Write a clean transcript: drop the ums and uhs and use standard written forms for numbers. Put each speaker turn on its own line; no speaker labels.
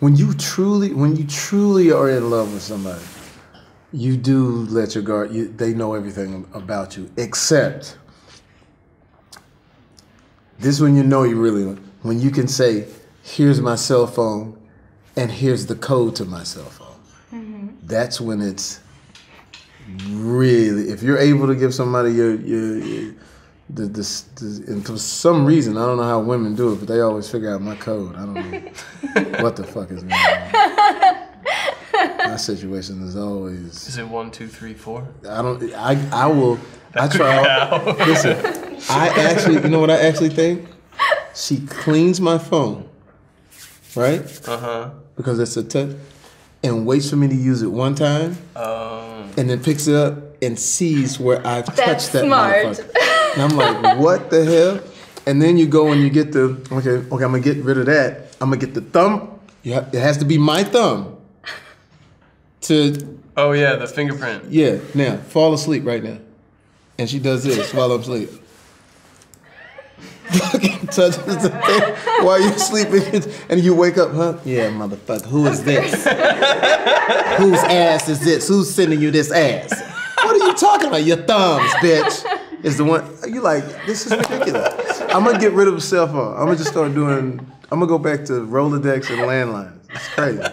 when you truly are in love with somebody, you do let your guard. They know everything about you, except this when you know you really when you can say, "Here's my cell phone, and here's the code to my cell phone." Mm-hmm. That's when it's really. If you're able to give somebody and for some reason, I don't know how women do it, but they always figure out my code. I don't know what the fuck is going on. My situation is always.
Is it 1, 2, 3, 4?
I don't. I will. I try. Listen, I actually. You know what I actually think? She cleans my phone, right? Because it's a touch, and waits for me to use it one time, and then picks it up and sees where I've touched that motherfucker. And I'm like, what the hell? And then you go and you get the okay. I'm gonna get rid of that. I'm gonna get the thumb. It has to be my thumb.
Oh yeah, the fingerprint.
Yeah. Now fall asleep right now, and she does this while I'm asleep. Fucking touches the thing while you're sleeping, and you wake up, huh? Yeah, motherfucker. Who is this? Whose ass is this? Who's sending you this ass? What are you talking about? Your thumbs, bitch. Is the one you like? This is ridiculous. I'm gonna get rid of a cell phone. I'm gonna just start doing. I'm gonna go back to Rolodex and landlines. It's crazy.